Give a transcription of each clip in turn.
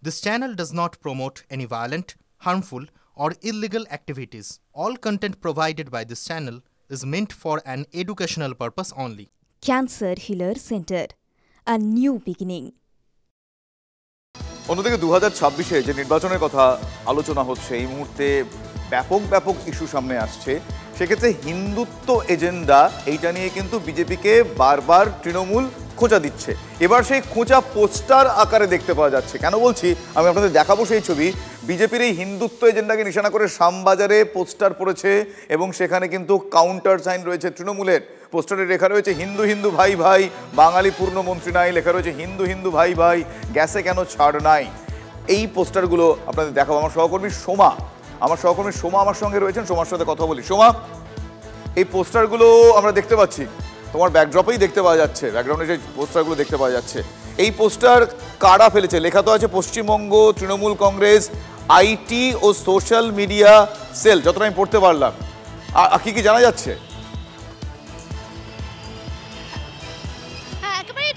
This channel does not promote any violent, harmful, or illegal activities. All content provided by this channel is meant for an educational purpose only. Cancer Healer Center, a new beginning. অন্যদিকে 2026-এ যে নির্বাচনের কথা আলোচনা হচ্ছে এই মুহূর্তে ব্যাপক issue সামনে আসছে, সেক্ষেত্রে হিন্দুত্ব এজেন্ডা এইটা নিয়ে কিন্তু বিজেপিকে বারবার তৃণমূল খোঁচা দিচ্ছে। এবার সেই খোঁচা পোস্টার আকারে দেখতে পাওয়া যাচ্ছে। কেন বলছি, আমি আপনাদের দেখাবো সেই ছবি। বিজেপির এই হিন্দুত্ব এজেন্ডাকে নিশানা করে শ্যামবাজারে পোস্টার পড়েছে এবং সেখানে কিন্তু কাউন্টার সাইন রয়েছে তৃণমূলের। পোস্টারে লেখা রয়েছে হিন্দু হিন্দু ভাই ভাই, বাঙালি পূর্ণমন্ত্রী নাই, লেখা রয়েছে হিন্দু হিন্দু ভাই ভাই, গ্যাসে কেন ছাড় নাই। এই পোস্টারগুলো আপনাদের দেখাবো। আমার সহকর্মী সোমা আমার সঙ্গে রয়েছেন। সোমার সাথে কথা বলি। সোমা, এই পোস্টারগুলো আমরা দেখতে পাচ্ছি, তোমার ব্যাকড্রপেই দেখতে পাওয়া যাচ্ছে, ব্যাকগ্রাউন্ডে যে পোস্টারগুলো দেখতে পাওয়া যাচ্ছে, এই পোস্টার কারা ফেলেছে? লেখা তো আছে পশ্চিমবঙ্গ তৃণমূল কংগ্রেস আইটি ও সোশ্যাল মিডিয়া সেল, যতটা আমি পড়তে পারলাম। কি কি জানা যাচ্ছে?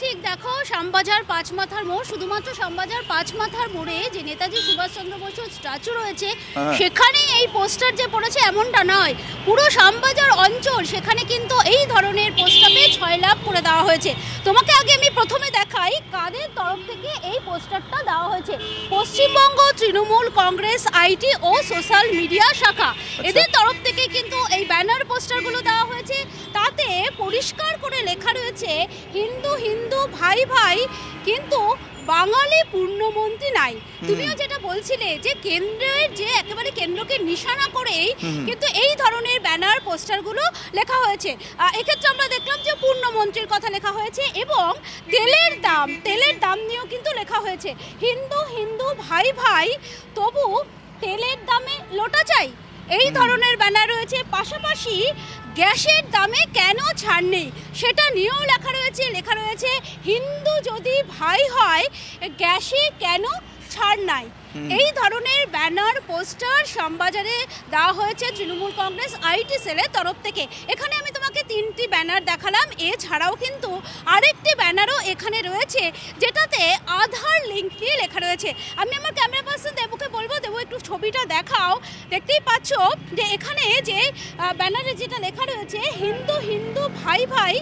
ঠিক দেখো, শ্যামবাজার পাঁচমাথার মোড়, শুধুমাত্র শ্যামবাজার পাঁচমাথার মোড়ে যে নেতাজি সুভাষচন্দ্র বসুর স্ট্যাচু রয়েছে সেখানে এই পোস্টার যে পড়েছে এমনটা নয়, পুরো শ্যামবাজার অঞ্চল সেখানে কিন্তু এই ধরনের পোস্টারে 6 লাখ করে দেওয়া হয়েছে। তোমাকে আগে আমি প্রথমে দেখাই কাদের তরফ থেকে এই পোস্টারটা দেওয়া হয়েছে। পশ্চিমবঙ্গ তৃণমূল কংগ্রেস আইটি ও সোশ্যাল মিডিয়া শাখা, এদের তরফ থেকে কিন্তু এই ব্যানার পোস্টারগুলো দেওয়া হয়েছে। তাতে পরিষ্কার করে লেখা রয়েছে হিন্দু হিন্দু ভাই ভাই, কিন্তু বাঙালি পূর্ণমন্ত্রী নাই। তুমিও যেটা বলছিলে যে কেন্দ্রের যে একেবারে কেন্দ্রকে নিশানা করেই কিন্তু এই ধরনের ব্যানার পোস্টারগুলো লেখা হয়েছে। এক্ষেত্রে আমরা দেখলাম যে পূর্ণমন্ত্রীর কথা লেখা হয়েছে এবং তেলের দাম নিয়েও কিন্তু লেখা হয়েছে হিন্দু হিন্দু ভাই ভাই, তবু তেলের দামে লোটা চাই, এই ধরনের ব্যানার রয়েছে। পাশাপাশি গ্যাসের দামে কেন ছাড় নেই সেটা নিয়েও লেখা রয়েছে হিন্দু যদি ভাই হয় গ্যাসে কেন ছাড় নাই। এই ধরনের ব্যানার পোস্টার শ্যামবাজারে দেওয়া হয়েছে তৃণমূল কংগ্রেস আইটি সেলের তরফ থেকে। এখানে আমি তোমাকে 3টি ব্যানার দেখালাম, এছাড়াও কিন্তু আরেকটি ব্যানারও এখানে রয়েছে যেটাতে আধার লিঙ্ক দিয়ে লেখা রয়েছে। আমি আমার ক্যামেরা পার্সন দেবুকে বলবো, দেবু একটু ছবিটা দেখাও। দেখতেই পাচ্ছ যে এখানে যে ব্যানারে যেটা লেখা রয়েছে হিন্দু হিন্দু ভাই ভাই,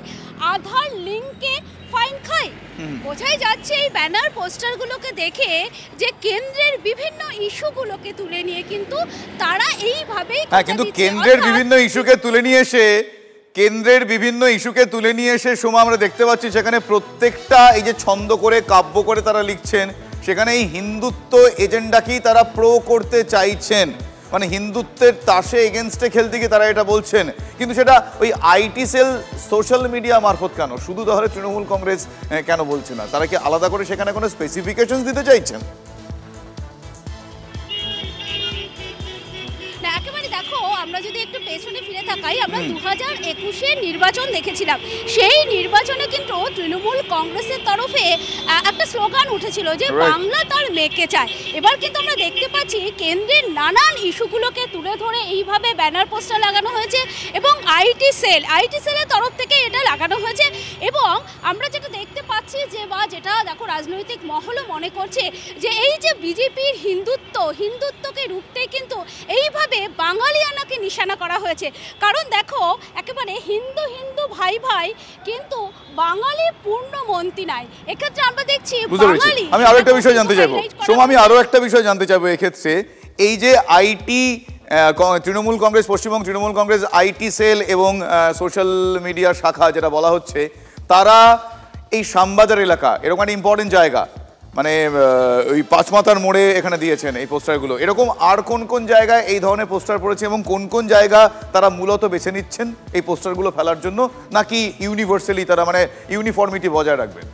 আধার লিঙ্কে ফাইন খাই। বোঝাই যাচ্ছে এই ব্যানার পোস্টারগুলোকে দেখে যে কেন্দ্রের বিভিন্ন ইস্যুগুলোকে তুলে নিয়ে কিন্তু তারা এইভাবেই কিন্তু কেন্দ্রের বিভিন্ন ইস্যুকে তুলে নিয়ে এসে সোমা আমরা দেখতে পাচ্ছি সেখানে প্রত্যেকটা এই যে ছন্দ করে কাব্য করে তারা লিখছেন, সেখানে এই হিন্দুত্ব এজেন্ডাকেই তারা প্রো করতে চাইছেন, মানে হিন্দুত্বের তাসে এগেনস্টে খেলতে গিয়ে তারা এটা বলছেন। কিন্তু সেটা ওই আইটি সেল সোশ্যাল মিডিয়া মারফত কেন, শুধু তাহলে তৃণমূল কংগ্রেস কেন বলছে না? তারা কি আলাদা করে সেখানে কোনো স্পেসিফিকেশন দিতে চাইছেন? দেখো, আমরা যদি একটু পেছনে ফিরে তাকাই, আমরা 2021-এর নির্বাচন দেখেছিলাম। সেই নির্বাচনে কিন্তু তৃণমূল কংগ্রেসের তরফে একটা স্লোগান উঠেছিল যে বাংলা তার মেয়েকে চায়। এবার কিন্তু আমরা দেখতে পাচ্ছি কেন্দ্রের নানান ইস্যুগুলোকে তুলে ধরে এইভাবে ব্যানার পোস্টার লাগানো হয়েছে এবং আইটি সেলের তরফ থেকে এটা লাগানো হয়েছে। এবং আমরা যেটা দেখতে পাচ্ছি যেটা দেখো রাজনৈতিক মহলও মনে করছে যে এই যে বিজেপির হিন্দুত্বকে রুখতে কিন্তু এইভাবে বাঙালিয়ানাকে নিশানা করা হয়েছে। কারণ দেখো, একেবারে হিন্দু হিন্দু ভাই ভাই, কিন্তু বাঙালি পূর্ণমন্ত্রী নাই। এক্ষেত্রে আমরা দেখছি বাঙালি। আমি আরো একটা বিষয় জানতে চাইবো সোমা, এক্ষেত্রে এই যে IT Trinamool Congress, Paschimbanga Trinamool Congress IT cell এবং সোশ্যাল মিডিয়া শাখা যেটা বলা হচ্ছে, তারা এই শ্যামবাজার এলাকা এরকম একটা ইম্পর্টেন্ট জায়গা, মানে ওই পাঁচমাথার মোড়ে এখানে দিয়েছেন এই পোস্টারগুলো। এরকম আর কোন জায়গায় এই ধরনের পোস্টার পড়েছে এবং কোন জায়গা তারা মূলত বেছে নিচ্ছেন এই পোস্টারগুলো ফেলার জন্য, নাকি ইউনিভার্সালি তারা মানে ইউনিফর্মিটি বজায় রাখবেন?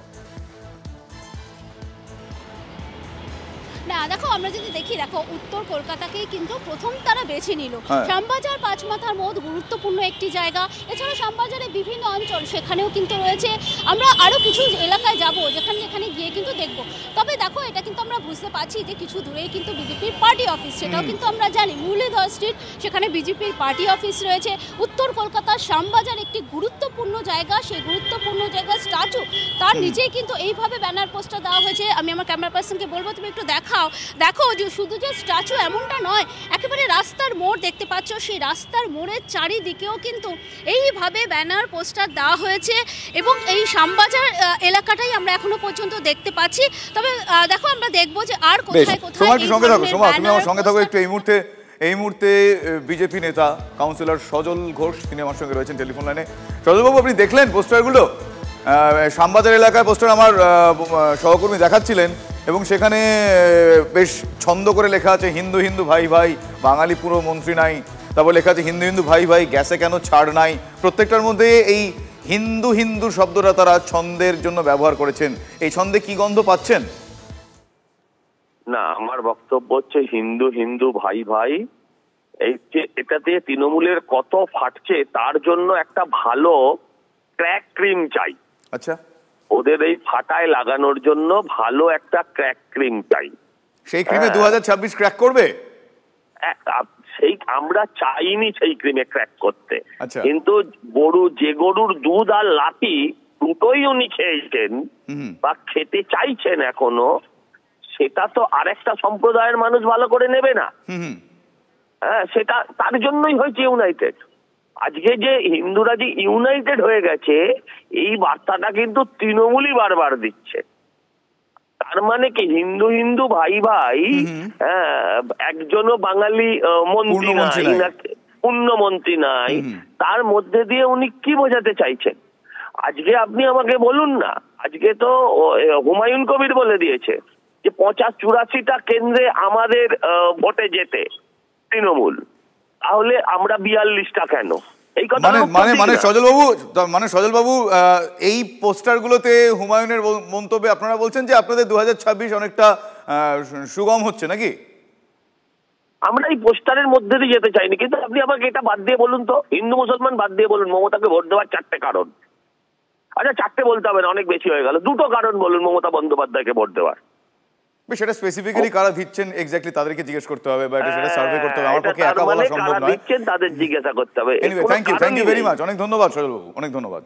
হ্যাঁ দেখো, আমরা যদি দেখি, দেখো উত্তর কলকাতাকেই কিন্তু প্রথম তারা বেছে নিল। শ্যামবাজার পাঁচমাথার মোড় গুরুত্বপূর্ণ একটি জায়গা, এছাড়াও শ্যামবাজারের বিভিন্ন অঞ্চল সেখানেও কিন্তু রয়েছে। আমরা আরও কিছু এলাকায় যাব যেখানে গিয়ে কিন্তু দেখব। তবে দেখো, এটা কিন্তু আমরা বুঝতে পারছি যে কিছু দূরেই কিন্তু বিজেপির পার্টি অফিস, সেটাও কিন্তু আমরা জানি। মুরলীধর স্ট্রিট, সেখানে বিজেপির পার্টি অফিস রয়েছে। উত্তর কলকাতার শ্যামবাজার একটি গুরুত্বপূর্ণ জায়গা, সেই গুরুত্বপূর্ণ জায়গা স্ট্যাচু, তার নিচেই কিন্তু এইভাবে ব্যানার পোস্টার দেওয়া হয়েছে। আমি আমার ক্যামেরা পার্সনকে বলবো তুমি একটু দেখাও। দেখো যে শুধু যে স্ট্যাচু এমনটা নয়, একেবারে রাস্তার মোড় দেখতে পাচ্ছ, সেই রাস্তার মোড়ের চারিদিকেও কিন্তু এইভাবে ব্যানার পোস্টার দেওয়া হয়েছে এবং এই শ্যামবাজার এলাকাটাই আমরা এখনো পর্যন্ত দেখতে পাচ্ছি। তবে দেখো, আমরা দেখবো যে আর কোথায় কোথায় তুমি আমার সঙ্গে থাকো একটু। এই মুহূর্তে বিজেপি নেতা কাউন্সিলর সজল ঘোষ তিনি আমার সঙ্গে রয়েছেন টেলিফোন লাইনে। সজলবাবু, আপনি দেখলেন পোস্টারগুলো? শ্যামবাজার এলাকায় পোস্টার আমার সহকর্মী দেখাচ্ছিলেন এবং সেখানে বেশ ছন্দ করে লেখা আছে হিন্দু হিন্দু ভাই ভাই, বাঙালি পুরো মন্ত্রী নাই। তারপর লেখা আছে হিন্দু হিন্দু ভাই ভাই, গ্যাসে কেন ছাড় নাই। প্রত্যেকটার মধ্যে এই হিন্দু হিন্দু শব্দটা তারা ছন্দের জন্য ব্যবহার করেছেন। এই ছন্দে কি গন্ধ পাচ্ছেন? না, আমার বক্তব্য হচ্ছে হিন্দু হিন্দু ভাই ভাই, এই যে এটাতে তৃণমূলের কত ফাটছে তার জন্য একটা ভালো ক্র্যাক ক্রিম চাই। আচ্ছা, ওদের এই ফাটায় লাগানোর জন্য ভালো একটা ক্র্যাক ক্রিম চাই। সেই ক্রিমে 2026 ক্র্যাক করবে? সেই আমরা চাইনি সেই ক্রিমে ক্র্যাক করতে। আচ্ছা, কিন্তু যে গরুর দুধ আর লাঠি দুটোই উনি খেয়েছেন বা খেতে চাইছেন এখনো, সেটা তো আরেকটা সম্প্রদায়ের মানুষ ভালো করে নেবে না। হ্যাঁ, সেটা তার জন্যই হয়েছে ইউনাইটেড। আজকে যে হিন্দুরা যে ইউনাইটেড হয়ে গেছে, এই বার্তাটা কিন্তু তৃণমূলই বারবার দিচ্ছে। তার মানে কি, হিন্দু হিন্দু ভাই ভাই, একজনও বাঙালি মন্ত্রী নাই, পূর্ণমন্ত্রী নাই, তার মধ্যে দিয়ে উনি কি বোঝাতে চাইছেন? আজকে আপনি আমাকে বলুন না, আজকে তো হুমায়ুন কবির বলে দিয়েছে যে 85-84টা কেন্দ্রে আমাদের ভোটে যেতে তৃণমূল, তাহলে আমরা 42টা কেন? এই কথা সজলবাবু, এই পোস্টারগুলোতে হুমায়ুনের মন্তব্যে আপনারা বলছেন যে আপনাদের 2026 অনেকটা সুগম হচ্ছে নাকি? আমরা এই পোস্টারের মধ্যে দিয়ে যেতে চাইনি, কিন্তু আপনি আমাকে এটা বাদ দিয়ে বলুন তো, হিন্দু মুসলমান বাদ দিয়ে বলুন মমতাকে ভোট দেওয়ার 4টে কারণ। আচ্ছা, 4টে বলতে হবে না, অনেক বেশি হয়ে গেল। 2টো কারণ বলুন মমতা বন্দ্যোপাধ্যায়কে ভোট দেওয়ার। সেটা স্পেসিফিক্যালি কারা দিচ্ছেন এক্স্যাক্টলি তাদেরকে জিজ্ঞেস করতে হবে, বা সেটা সার্ভে করতে হবে। আমার পক্ষে একা বলা সম্ভব নয়, তাদের জিজ্ঞাসা করতে হবে। Thank you very much. অনেক ধন্যবাদ সজলবাবু, অনেক ধন্যবাদ।